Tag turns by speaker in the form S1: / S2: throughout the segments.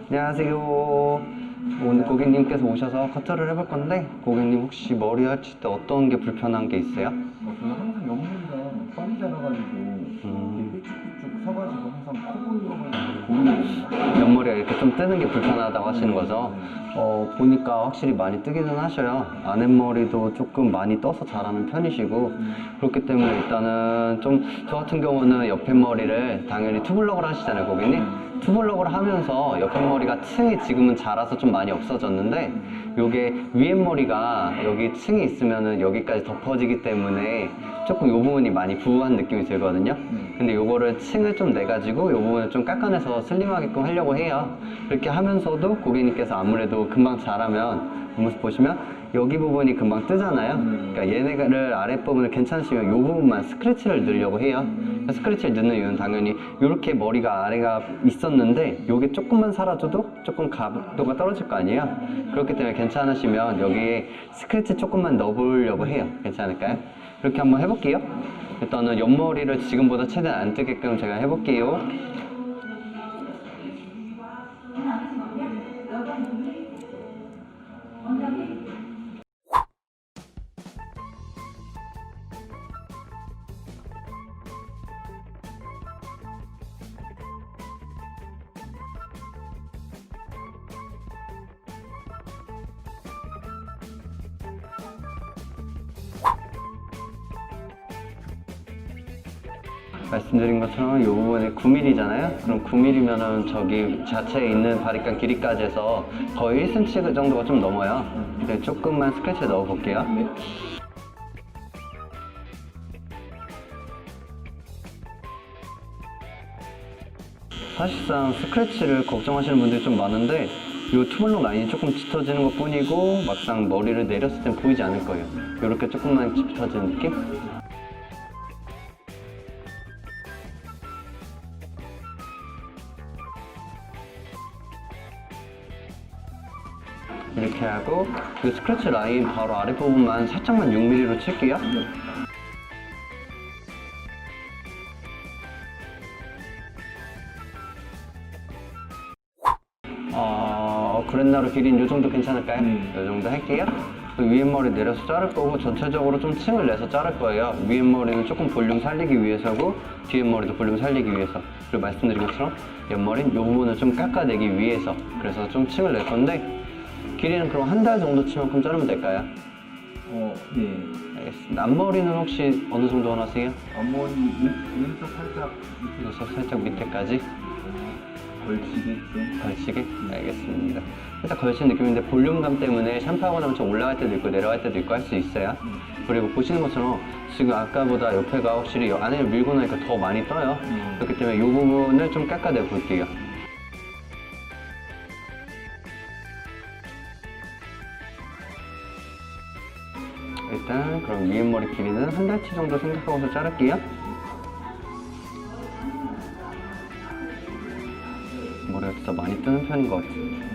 S1: 안녕하세요. 오늘 고객님께서 오셔서 커트를 해볼 건데, 고객님 혹시 머리 하실 때 어떤 게 불편한 게 있어요?
S2: 저는 항상 옆머리가 빨이 자라가지고 이렇게 삐쭉삐쭉 서가지고 항상 커 보이려고 보이거든요.
S1: 옆머리가 이렇게 좀 뜨는 게 불편하다고 하시는 거죠? 보니까 확실히 많이 뜨기는 하셔요. 아랫머리도 조금 많이 떠서 자라는 편이시고, 그렇기 때문에 일단은 좀, 저 같은 경우는 옆에 머리를 당연히 투블럭을 하시잖아요, 고객님. 투블럭을 하면서 옆에 머리가 층이 지금은 자라서 좀 많이 없어졌는데, 요게 위에 머리가 여기 층이 있으면은 여기까지 덮어지기 때문에 조금 요 부분이 많이 부한 느낌이 들거든요. 근데 요거를 층을 좀 내가지고 요 부분을 좀 깎아내서 슬림하게끔 하려고 해요. 그렇게 하면서도 고객님께서 아무래도 금방 자라면 뒷모습 보시면 여기 부분이 금방 뜨잖아요. 그러니까 얘네를 아랫부분을 괜찮으시면 요 부분만 스크래치를 넣으려고 해요. 스크래치를 넣는 이유는 당연히 이렇게 머리가 아래가 있었는데 요게 조금만 사라져도 조금 각도가 떨어질 거 아니에요. 그렇기 때문에 괜찮으시면 여기에 스크래치 조금만 넣어보려고 해요. 괜찮을까요? 그렇게 한번 해볼게요. 일단은 옆머리를 지금보다 최대한 안 뜨게끔 제가 해볼게요. 말씀드린 것처럼 이 부분이 9mm잖아요. 그럼 9mm면은 저기 자체에 있는 바리깡 길이까지 해서 거의 1cm 정도가 좀 넘어요. 근데 조금만 스크래치 넣어 볼게요. 사실상 스크래치를 걱정하시는 분들이 좀 많은데 이 투블럭 라인이 조금 짙어지는 것 뿐이고 막상 머리를 내렸을 땐 보이지 않을 거예요. 이렇게 조금만 짙어지는 느낌? 이렇게 하고 이 스크래치 라인 바로 아랫부분만 살짝만 6mm로 칠게요. 그랜나루 길이는 이 정도 괜찮을까요? 이 정도 할게요. 위에 머리 내려서 자를 거고 전체적으로 좀 층을 내서 자를 거예요. 위에 머리는 조금 볼륨 살리기 위해서고 뒤에 머리도 볼륨 살리기 위해서. 그리고 말씀드린 것처럼 옆머리는 이 부분을 좀 깎아내기 위해서. 그래서 좀 층을 낼 건데 길이는 그럼 한 달 정도 치만큼 자르면 될까요?
S2: 네.
S1: 알겠습니다. 앞머리는 혹시 어느 정도 원하세요?
S2: 앞머리 왼쪽 살짝
S1: 그래서 살짝 밑에까지
S2: 걸치게 좀.
S1: 걸치게? 알겠습니다. 살짝 걸치는 느낌인데 볼륨감 때문에 샴푸하고 나면 좀 올라갈 때도 있고 내려갈 때도 있고 할 수 있어요. 그리고 보시는 것처럼 지금 아까보다 옆에가 확실히 안을 밀고 나니까 더 많이 떠요. 그렇기 때문에 이 부분을 좀 깎아내 볼게요. 일단 그럼 위에 머리 길이는 한 달치 정도 생각하고서 자를게요. 머리가 진짜 많이 뜨는 편인 것 같아요.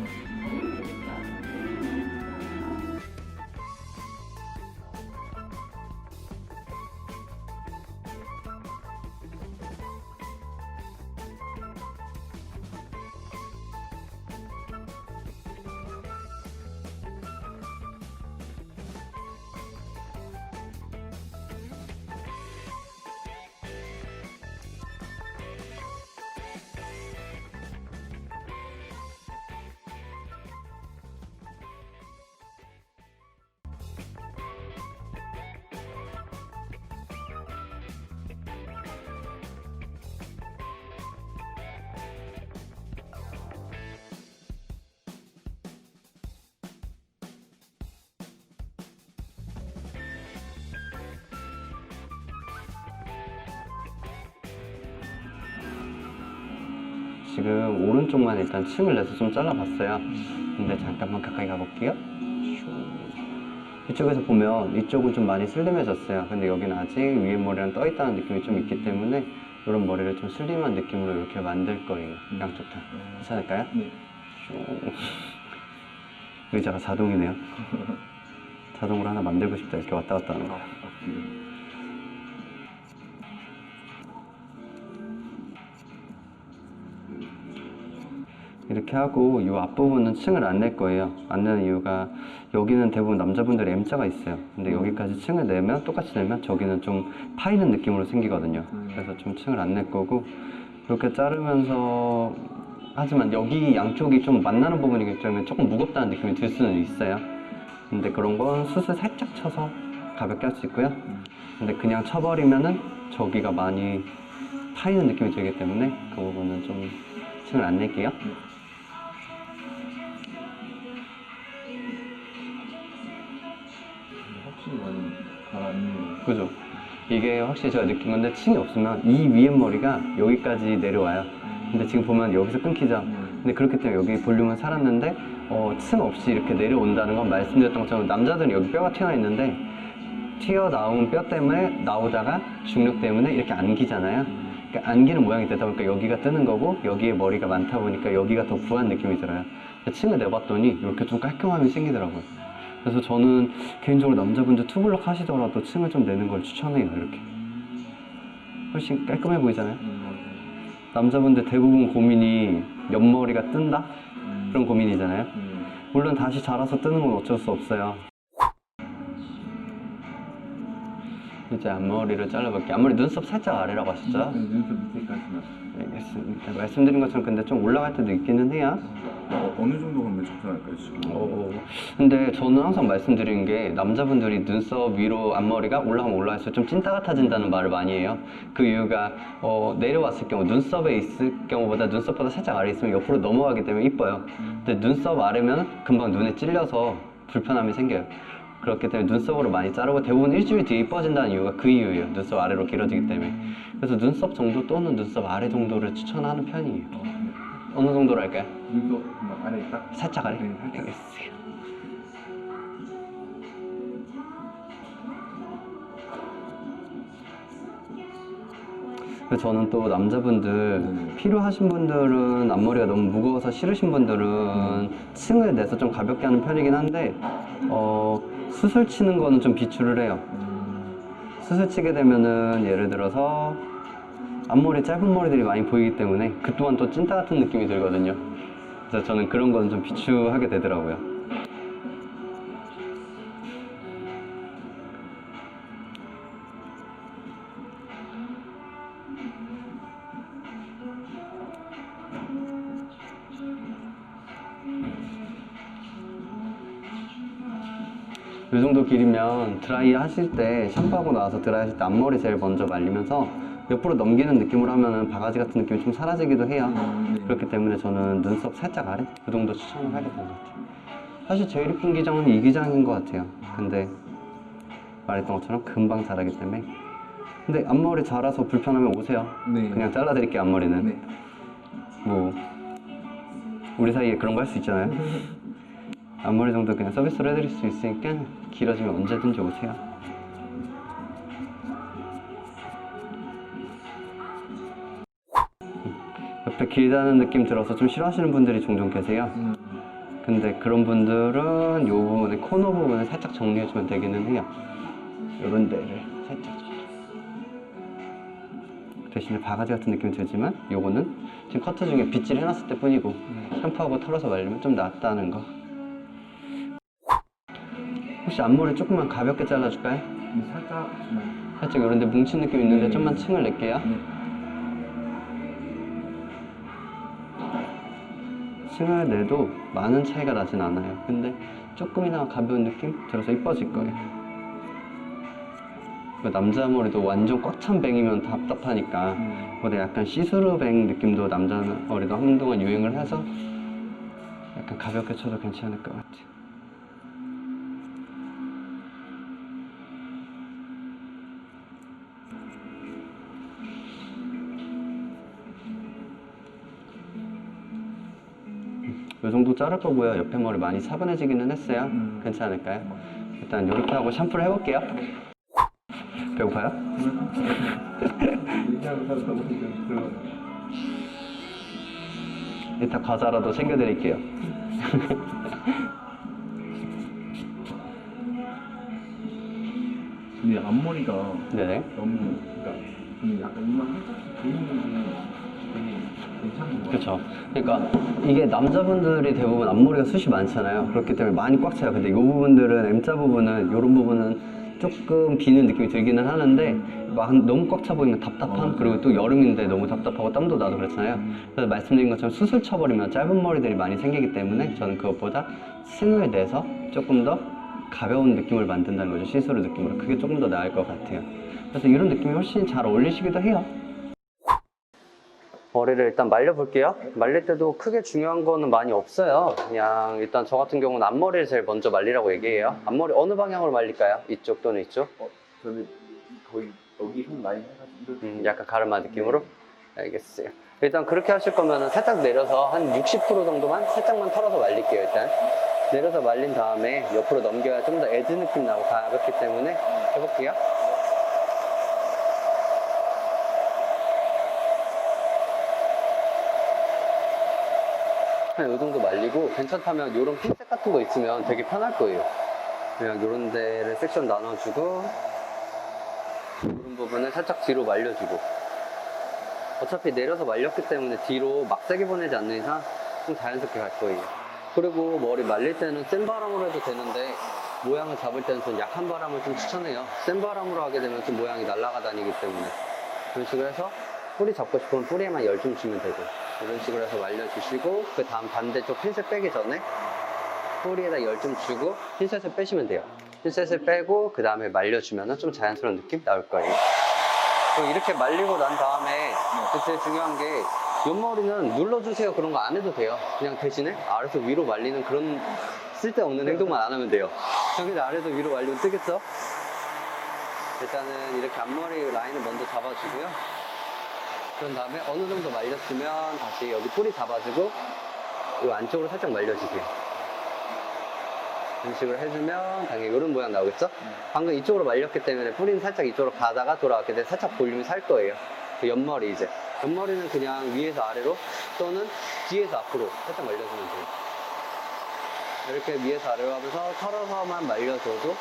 S1: 지금 오른쪽만 일단 층을 내서 좀 잘라봤어요. 근데 잠깐만 가까이 가볼게요. 이쪽에서 보면 이쪽은 좀 많이 슬림해졌어요. 근데 여기는 아직 위에 머리랑 떠있다는 느낌이 좀 있기 때문에 이런 머리를 좀 슬림한 느낌으로 이렇게 만들 거예요. 양쪽 다. 괜찮을까요?
S2: 네.
S1: 의자가 자동이네요. 자동으로 하나 만들고 싶다 이렇게 왔다 갔다 하는 거. 이렇게 하고 이 앞부분은 층을 안 낼 거예요. 안 내는 이유가 여기는 대부분 남자분들이 M자가 있어요. 근데 여기까지 층을 내면 똑같이 내면 저기는 좀 파이는 느낌으로 생기거든요. 그래서 좀 층을 안 낼 거고 이렇게 자르면서 하지만 여기 양쪽이 좀 만나는 부분이기 때문에 조금 무겁다는 느낌이 들 수는 있어요. 근데 그런 건 숱을 살짝 쳐서 가볍게 할 수 있고요. 근데 그냥 쳐버리면은 저기가 많이 파이는 느낌이 들기 때문에 그 부분은 좀 층을 안 낼게요.
S2: 확실히 많이 가라앉네요.
S1: 그죠? 이게 확실히 제가 느낀 건데 층이 없으면 이 위에 머리가 여기까지 내려와요. 근데 지금 보면 여기서 끊기죠? 근데 그렇기 때문에 여기 볼륨은 살았는데 층 없이 이렇게 내려온다는 건 말씀드렸던 것처럼 남자들은 여기 뼈가 튀어나 있는데 튀어나온 뼈 때문에 나오다가 중력 때문에 이렇게 안기잖아요. 그러니까 안기는 모양이 되다 보니까 여기가 뜨는 거고 여기에 머리가 많다 보니까 여기가 더 부한 느낌이 들어요. 층을 내봤더니 이렇게 좀 깔끔함이 생기더라고요. 그래서 저는 개인적으로 남자분들 투블럭 하시더라도 층을 좀 내는 걸 추천해요. 이렇게 훨씬 깔끔해 보이잖아요. 남자분들 대부분 고민이 옆머리가 뜬다? 그런 고민이잖아요. 물론 다시 자라서 뜨는 건 어쩔 수 없어요. 이제 앞머리를 잘라볼게요. 앞머리 눈썹 살짝 아래라고 하셨죠?
S2: 눈썹 밑에까지만.
S1: 알겠습니다. 말씀드린 것처럼 근데 좀 올라갈 때도 있기는 해요.
S2: 어느 정도 가면 적당할까요, 지금?
S1: 근데 저는 항상 말씀드리는 게 남자분들이 눈썹 위로 앞머리가 올라가면 올라갈수록 좀 찐따 같아진다는 말을 많이 해요. 그 이유가 내려왔을 경우 눈썹에 있을 경우보다 눈썹보다 살짝 아래 있으면 옆으로 넘어가기 때문에 이뻐요. 근데 눈썹 아래면 금방 눈에 찔려서 불편함이 생겨요. 그렇기 때문에 눈썹으로 많이 자르고 대부분 일주일 뒤에 이뻐진다는 이유가 그 이유예요. 눈썹 아래로 길어지기 때문에. 그래서 눈썹 정도 또는 눈썹 아래 정도를 추천하는 편이에요. 어느 정도로 할까요?
S2: 눈썹 막 아래 딱?
S1: 살짝 아래?
S2: 네, 살짝.
S1: 알겠어요. 그래서 저는 또 남자분들 필요하신 분들은 앞머리가 너무 무거워서 싫으신 분들은 층을 내서 좀 가볍게 하는 편이긴 한데 수술 치는 거는 좀 비추를 해요. 수술 치게 되면은 예를 들어서 앞머리 짧은 머리들이 많이 보이기 때문에 그 또한 또 찐따 같은 느낌이 들거든요. 그래서 저는 그런 거는 좀 비추하게 되더라고요. 이 정도 길이면 드라이 하실 때 샴푸하고 나와서 드라이 하실 때 앞머리 제일 먼저 말리면서 옆으로 넘기는 느낌으로 하면은 바가지 같은 느낌이 좀 사라지기도 해요. 그렇기 때문에 저는 눈썹 살짝 아래? 그 정도 추천을 하게 된 것 같아요. 사실 제일 이쁜 기장은 이 기장인 것 같아요. 근데 말했던 것처럼 금방 자라기 때문에. 근데 앞머리 자라서 불편하면 오세요.
S2: 네.
S1: 그냥 잘라드릴게요, 앞머리는.
S2: 네.
S1: 뭐 우리 사이에 그런 거 할 수 있잖아요. 앞머리 정도 그냥 서비스로 해드릴 수 있으니까 길어지면 언제든지 오세요. 옆에 길다는 느낌 들어서 좀 싫어하시는 분들이 종종 계세요. 근데 그런 분들은 이 부분에 코너 부분을 살짝 정리해주면 되기는 해요. 이런 데를 살짝 대신에 바가지 같은 느낌이 들지만 요거는 지금 커트 중에 빗질 해놨을 때 뿐이고 샴푸하고 털어서 말리면 좀 낫다는 거. 혹시 앞머리 조금만 가볍게 잘라줄까요?
S2: 살짝.
S1: 살짝 이런 데 뭉친 느낌 있는데 좀만 층을 낼게요. 층을 내도 많은 차이가 나진 않아요. 근데 조금이나마 가벼운 느낌 들어서 이뻐질 거예요. 남자 머리도 완전 꽉 찬 뱅이면 답답하니까 근데 약간 시스루뱅 느낌도 남자 머리도 한동안 유행을 해서 약간 가볍게 쳐도 괜찮을 것 같아요. 이 정도 자를 거고요. 옆에 머리 많이 차분해지기는 했어요. 괜찮을까요? 일단 이렇게 하고 샴푸를 해볼게요. 배고파요? 이따 과자라도 챙겨드릴게요.
S2: 근데 앞머리가
S1: 네.
S2: 너무, 그러니까 약간 이만 살짝 보이는 게 되게 괜찮은 거
S1: 그렇죠. 그러니까 이게 남자분들이 대부분 앞머리가 숱이 많잖아요. 그렇기 때문에 많이 꽉 차요. 근데 이 부분들은 M자 부분은 이런 부분은 조금 비는 느낌이 들기는 하는데 막 너무 꽉 차 보이면 답답함. 그리고 또 여름인데 너무 답답하고 땀도 나도 그렇잖아요. 그래서 말씀드린 것처럼 수술 쳐버리면 짧은 머리들이 많이 생기기 때문에 저는 그것보다 신을 내서 조금 더 가벼운 느낌을 만든다는 거죠. 시스루 느낌으로. 그게 조금 더 나을 것 같아요. 그래서 이런 느낌이 훨씬 잘 어울리시기도 해요. 머리를 일단 말려볼게요. 말릴 때도 크게 중요한 거는 많이 없어요. 그냥 일단 저 같은 경우는 앞머리를 제일 먼저 말리라고 얘기해요. 앞머리 어느 방향으로 말릴까요? 이쪽 또는 이쪽?
S2: 저는 거의 여기 손 라인 해가지고
S1: 약간 가르마 느낌으로? 알겠어요. 일단 그렇게 하실 거면 살짝 내려서 한 60% 정도만 살짝만 털어서 말릴게요. 일단 내려서 말린 다음에 옆으로 넘겨야 좀 더 에드 느낌 나고 가볍기 때문에 해볼게요. 한 이 정도 말리고 괜찮다면 이런 핀셋 같은 거 있으면 되게 편할 거예요. 그냥 이런 데를 섹션 나눠주고 이런 부분을 살짝 뒤로 말려주고 어차피 내려서 말렸기 때문에 뒤로 막 세게 보내지 않는 이상 좀 자연스럽게 갈 거예요. 그리고 머리 말릴 때는 센 바람으로 해도 되는데 모양을 잡을 때는 좀 약한 바람을 좀 추천해요. 센 바람으로 하게 되면 좀 모양이 날아가 다니기 때문에 그런 식으로 해서 뿌리 잡고 싶으면 뿌리에만 열 좀 주면 되고 이런 식으로 해서 말려주시고 그 다음 반대쪽 핀셋 빼기 전에 뿌리에다 열 좀 주고 핀셋을 빼시면 돼요. 핀셋을 빼고 그 다음에 말려주면 좀 자연스러운 느낌 나올 거예요. 그리고 이렇게 말리고 난 다음에 제일 중요한 게 옆머리는 눌러주세요 그런 거 안 해도 돼요. 그냥 대신에 아래서 위로 말리는 그런 쓸데없는 행동만 안 하면 돼요. 저기 아래서 위로 말리면 뜨겠죠? 일단은 이렇게 앞머리 라인을 먼저 잡아주고요. 그런 다음에 어느 정도 말렸으면 다시 여기 뿌리 잡아주고 이 안쪽으로 살짝 말려주세요. 이런 식으로 해주면 당연히 이런 모양 나오겠죠? 방금 이쪽으로 말렸기 때문에 뿌리는 살짝 이쪽으로 가다가 돌아왔기 때문에 살짝 볼륨이 살 거예요. 그 옆머리 이제 옆머리는 그냥 위에서 아래로 또는 뒤에서 앞으로 살짝 말려주면 돼요. 이렇게 위에서 아래로 하면서 털어서만 말려줘도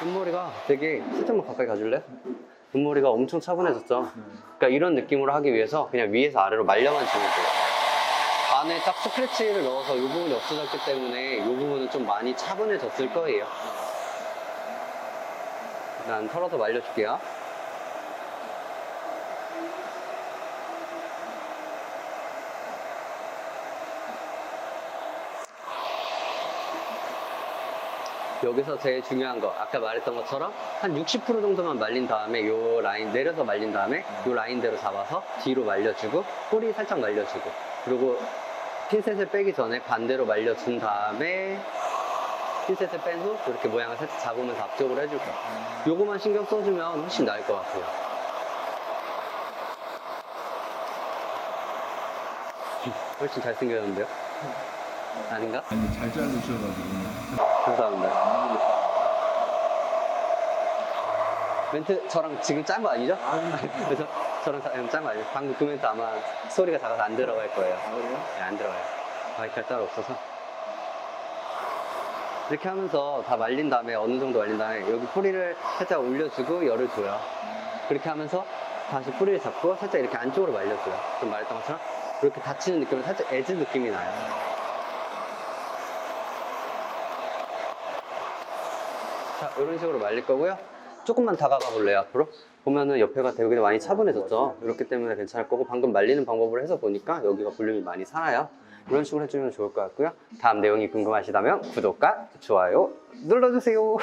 S1: 옆머리가 되게 살짝만 가까이 가줄래? 옆머리가 엄청 차분해졌죠? 그러니까 이런 느낌으로 하기 위해서 그냥 위에서 아래로 말려만 주면 돼요. 안에 딱 스크래치를 넣어서 이 부분이 없어졌기 때문에 이 부분은 좀 많이 차분해졌을 거예요. 난 털어서 말려줄게요. 여기서 제일 중요한 거 아까 말했던 것처럼 한 60% 정도만 말린 다음에 요 라인 내려서 말린 다음에 요 라인대로 잡아서 뒤로 말려주고 뿌리 살짝 말려주고 그리고 핀셋을 빼기 전에 반대로 말려준 다음에 핀셋을 뺀 후 이렇게 모양을 살짝 잡으면서 앞쪽으로 해줄 거예요. 요거만 신경 써주면 훨씬 나을 것 같아요. 훨씬 잘생겼는데요? 아닌가?
S2: 아니 잘 자르셔가지고
S1: 감사합니다. 멘트 저랑 지금 짠 거 아니죠? 그래서 저랑 짠 거 아니에요? 방금 그 멘트 아마 소리가 작아서 안 들어갈 거예요.
S2: 그래요?
S1: 네, 안 들어가요. 마이크가 따로 없어서. 이렇게 하면서 다 말린 다음에 어느 정도 말린 다음에 여기 뿌리를 살짝 올려주고 열을 줘요. 그렇게 하면서 다시 뿌리를 잡고 살짝 이렇게 안쪽으로 말려줘요. 좀 말했던 것처럼 이렇게 닫히는 느낌은 살짝 에즈 느낌이 나요. 자, 이런 식으로 말릴 거고요. 조금만 다가가 볼래요, 앞으로? 보면은 옆에가 되게 많이 차분해졌죠? 이렇기 때문에 괜찮을 거고, 방금 말리는 방법을 해서 보니까 여기가 볼륨이 많이 살아요. 이런 식으로 해주면 좋을 것 같고요. 다음 내용이 궁금하시다면 구독과 좋아요 눌러주세요.